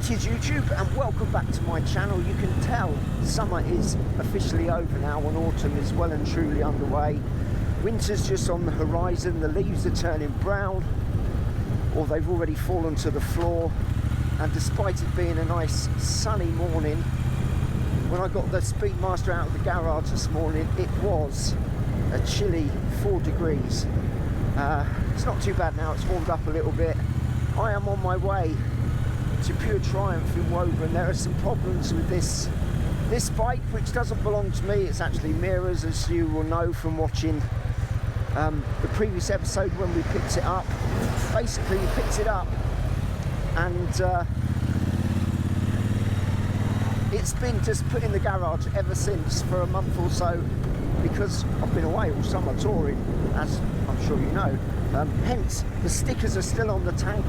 Greetings YouTube and welcome back to my channel. You can tell summer is officially over now and autumn is well and truly underway. Winter's just on the horizon, the leaves are turning brown or they've already fallen to the floor, and despite it being a nice sunny morning, when I got the Speedmaster out of the garage this morning it was a chilly 4 degrees. It's not too bad now, it's warmed up a little bit. I am on my way to Pure Triumph in Woburn. There are some problems with this bike, which doesn't belong to me. It's actually Mira's, as you will know from watching the previous episode when we picked it up. Basically, we picked it up and it's been just put in the garage ever since for a month or so, because I've been away all summer touring, as I'm sure you know. Hence, the stickers are still on the tank,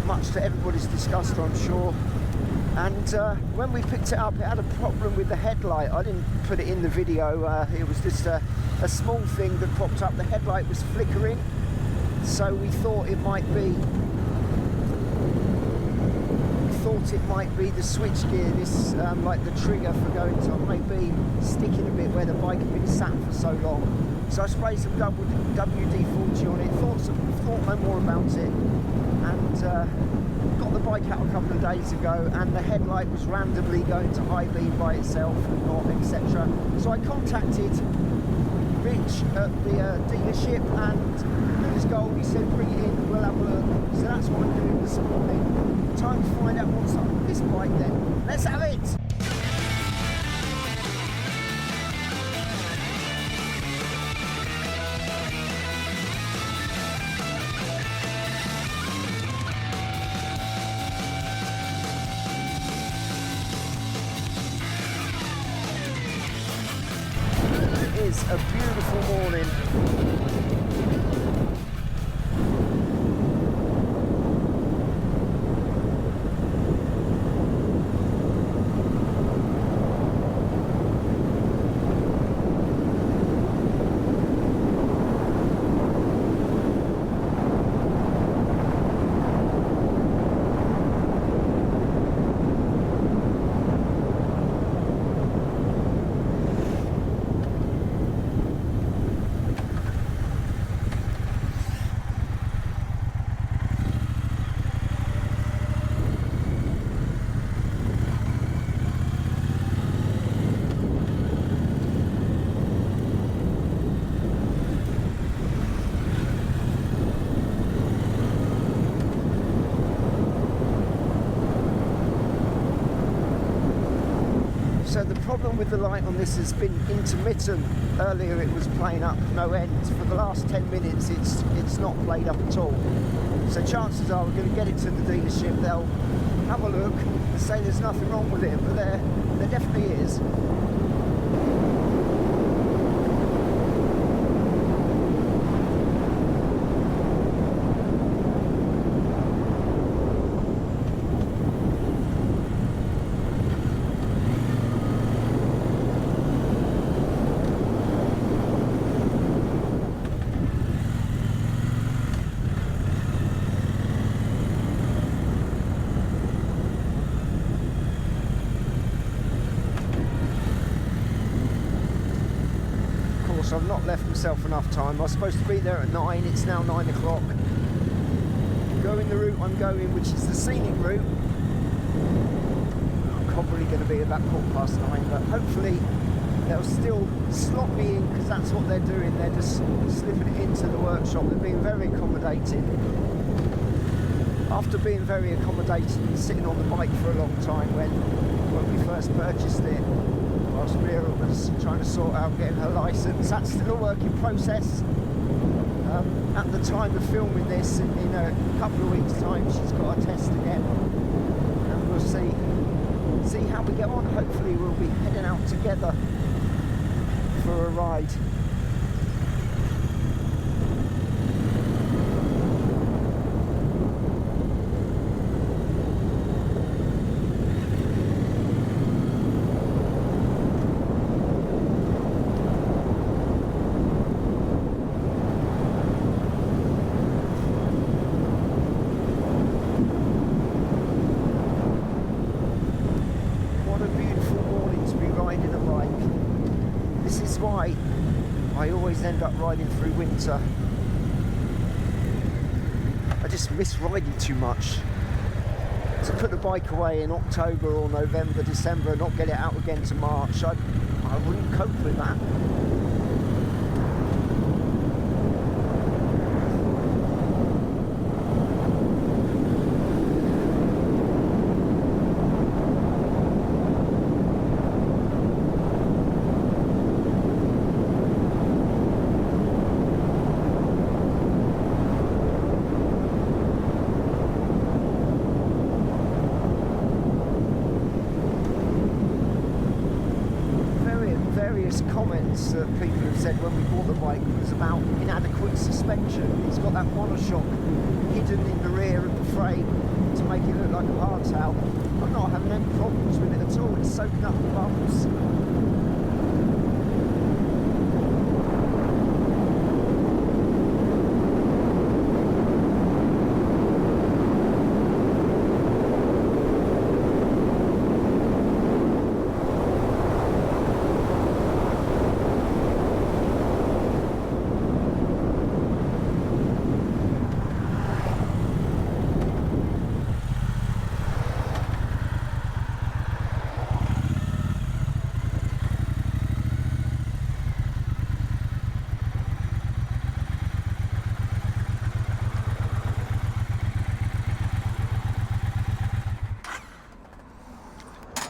much to everybody's disgust, I'm sure. And when we picked it up, it had a problem with the headlight. I didn't put it in the video, it was just a small thing that popped up. The headlight was flickering, so we thought it might be the switch gear, this like the trigger for going to high beam, sticking a bit where the bike had been sat for so long. So I sprayed some WD-40 on it, thought no more about it, and got the bike out a couple of days ago, and the headlight was randomly going to high beam by itself and not, etc. So I contacted Rich at the dealership, and his goal, he said bring it in, we'll have a look. So that's what I'm doing this morning. Time to find out what's up with this bike then. Let's have it! It is a beautiful morning. So the problem with the light on this has been intermittent. Earlier it was playing up no end. For the last 10 minutes it's not played up at all. So chances are we're going to get it to the dealership, they'll have a look and say there's nothing wrong with it, but there definitely is. I've not left myself enough time. I was supposed to be there at 9, it's now 9 o'clock. Going the route I'm going, which is the scenic route, I'm probably going to be about 9:15, but hopefully they'll still slot me in, because that's what they're doing. They're just slipping it into the workshop. They're being very accommodating. After being very accommodating and sitting on the bike for a long time when we first purchased it, whilst Mira was trying to sort out getting her licence. That's still a work in process. At the time of filming this, in a couple of weeks' time, she's got a test again, and we'll see how we get on. Hopefully we'll be heading out together for a ride. gut riding through winter. I just miss riding too much. To put the bike away in October or November, December, and not get it out again to March, I wouldn't cope with that. Comments that people have said when we bought the bike was about inadequate suspension. It's got that monoshock hidden in the rear of the frame to make it look like a hardtail. I'm not having any problems with it at all. It's soaking up the bumps.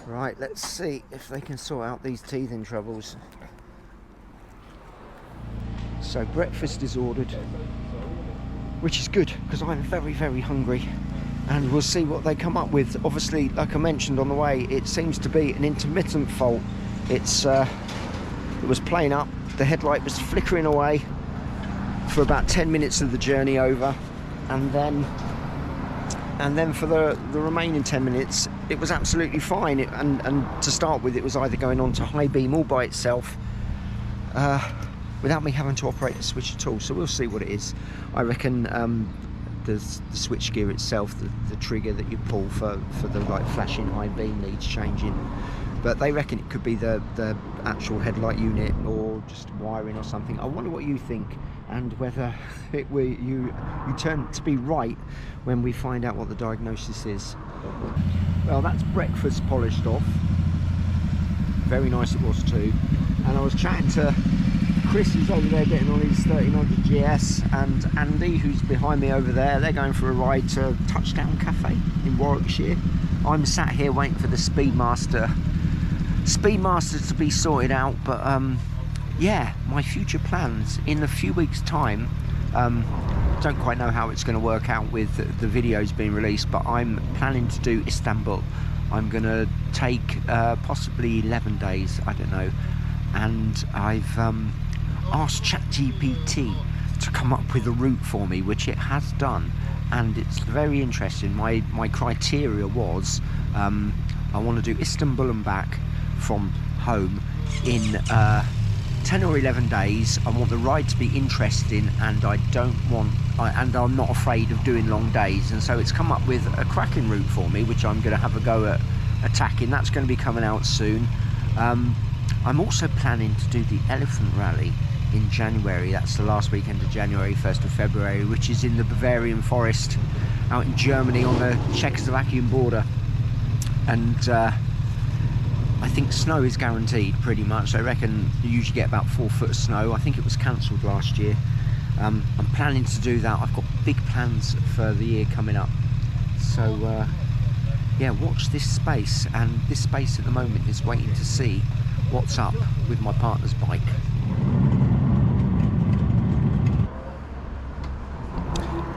Right, let's see if they can sort out these teething troubles. So breakfast is ordered, which is good because I'm very, very hungry, and we'll see what they come up with. Obviously, like I mentioned on the way, it seems to be an intermittent fault. It was playing up, the headlight was flickering away for about 10 minutes of the journey over, and then for the remaining 10 minutes it was absolutely fine. And to start with, it was either going on to high beam all by itself without me having to operate the switch at all. So we'll see what it is. I reckon the switch gear itself, the trigger that you pull for the like flashing high beam needs changing, but they reckon it could be the actual headlight unit or just wiring or something. I wonder what you think, and whether you turn to be right when we find out what the diagnosis is. Well, that's breakfast polished off. Very nice it was too. And I was chatting to Chris, who's over there getting on his 1300 GS, and Andy, who's behind me over there. They're going for a ride to Touchdown Cafe in Warwickshire. I'm sat here waiting for the Speedmaster to be sorted out, but yeah, my future plans in a few weeks' time. Don't quite know how it's going to work out with the videos being released, but I'm planning to do Istanbul. I'm going to take possibly 11 days, I don't know, and I've asked ChatGPT to come up with a route for me, which it has done, and it's very interesting. My criteria was I want to do Istanbul and back from home in 10 or 11 days. I want the ride to be interesting, and and I'm not afraid of doing long days, and so it's come up with a cracking route for me, which I'm going to have a go at attacking. That's going to be coming out soon. I'm also planning to do the Elephant Rally in January. That's the last weekend of January, 1st of February, which is in the Bavarian forest out in Germany on the Czechoslovakian border. And I think snow is guaranteed pretty much. I reckon you usually get about 4 foot of snow. I think it was cancelled last year. I'm planning to do that. I've got big plans for the year coming up. So yeah, watch this space, and this space at the moment is waiting to see what's up with my partner's bike.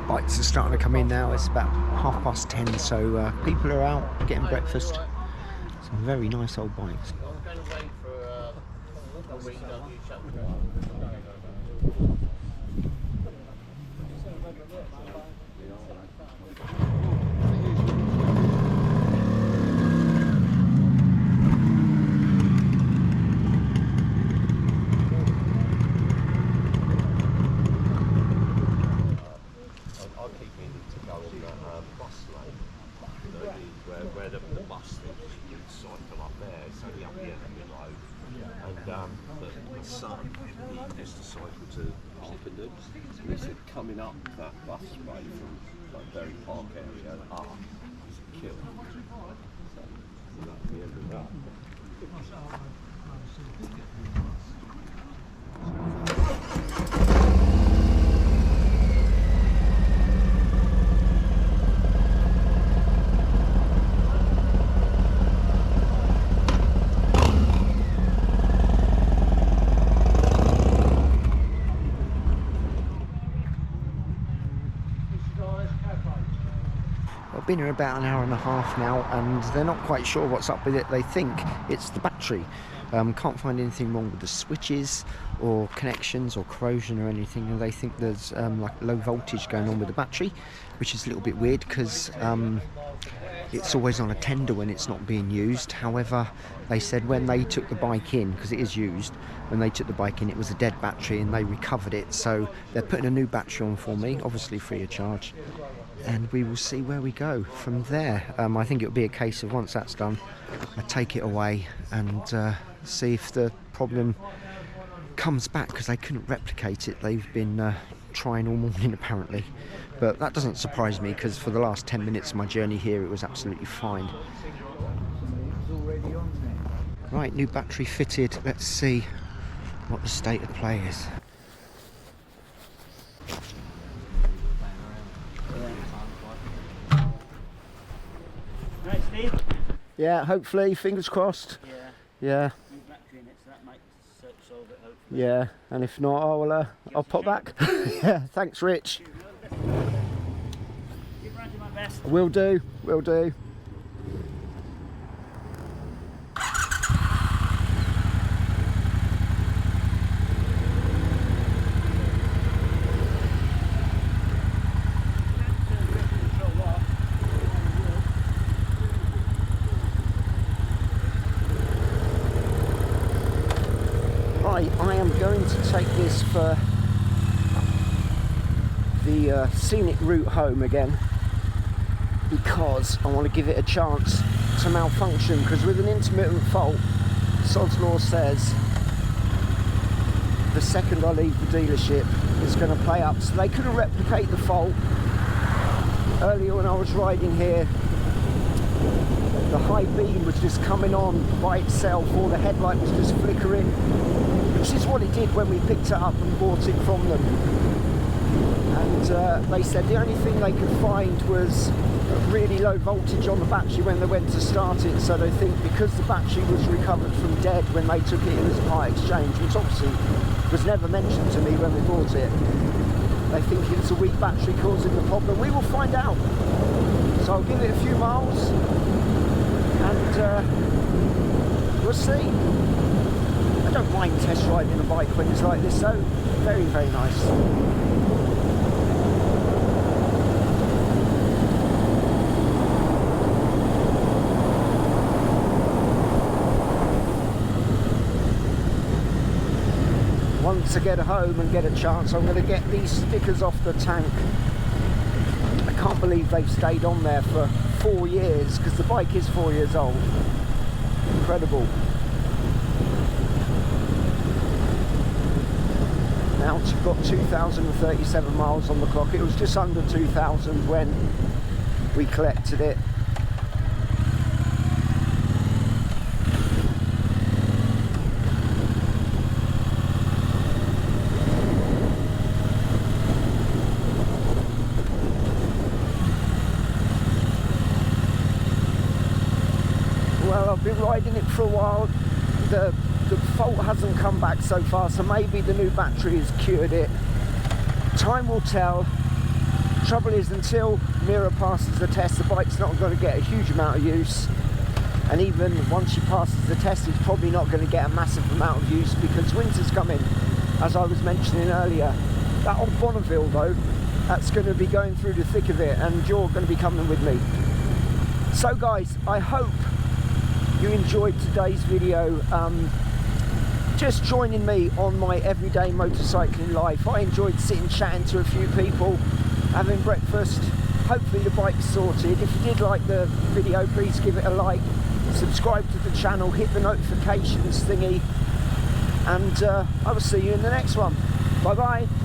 Bikes are starting to come in now. It's about 10:30, so people are out getting breakfast. Some very nice old bikes. Where the bus bus that would cycle up there. It's only up here in the road. And but my son, he used to cycle to Clipperton, and he said coming up that busway from like Berry Park area up is a kill. So that's the end of that. I've been here about an hour and a half now, and they're not quite sure what's up with it. They think it's the battery. Can't find anything wrong with the switches or connections or corrosion or anything, and they think there's like low voltage going on with the battery, which is a little bit weird because it's always on a tender when it's not being used. However, they said when they took the bike in, because it is used, when they took the bike in it was a dead battery and they recovered it, so they're putting a new battery on for me, obviously free of charge, and we will see where we go from there. I think it'll be a case of once that's done, I take it away and see if the problem comes back, because they couldn't replicate it. They've been trying all morning apparently, but that doesn't surprise me because for the last 10 minutes of my journey here it was absolutely fine. Right, new battery fitted. Let's see what the state of play is. Right, Steve? Yeah, hopefully, fingers crossed. Yeah. New battery in it, so that might solve it, hopefully. Yeah, and if not, I'll pop back. Yeah, thanks, Rich. Keep running my best. Will do, will do. I am going to take this for the scenic route home again, because I want to give it a chance to malfunction, because with an intermittent fault, Sod's Law says the second I leave the dealership it's going to play up. So they couldn't replicate the fault. Earlier when I was riding here, the high beam was just coming on by itself, or the headlight was just flickering, which is what it did when we picked it up and bought it from them. And they said the only thing they could find was really low voltage on the battery when they went to start it, so they think because the battery was recovered from dead when they took it in as a part exchange, which obviously was never mentioned to me when we bought it, they think it's a weak battery causing the problem. We will find out. So I'll give it a few miles and we'll see. I don't mind test riding a bike when it's like this though. Very, very nice. Once I get home and get a chance, I'm going to get these stickers off the tank. I can't believe they've stayed on there for 4 years, because the bike is 4 years old. Incredible. Now I've got 2,037 miles on the clock. It was just under 2,000 when we collected it. Well, I've been riding it for a while. The fault hasn't come back so far, so maybe the new battery has cured it. Time will tell. Trouble is, until Mira passes the test, the bike's not going to get a huge amount of use. And even once she passes the test, it's probably not going to get a massive amount of use because winter's coming, as I was mentioning earlier. That old Bonneville though, that's going to be going through the thick of it, and you're going to be coming with me. So guys, I hope you enjoyed today's video. Just joining me on my everyday motorcycling life. I enjoyed sitting chatting to a few people, having breakfast, hopefully the bike's sorted. If you did like the video, please give it a like, subscribe to the channel, hit the notifications thingy, and I will see you in the next one. Bye bye.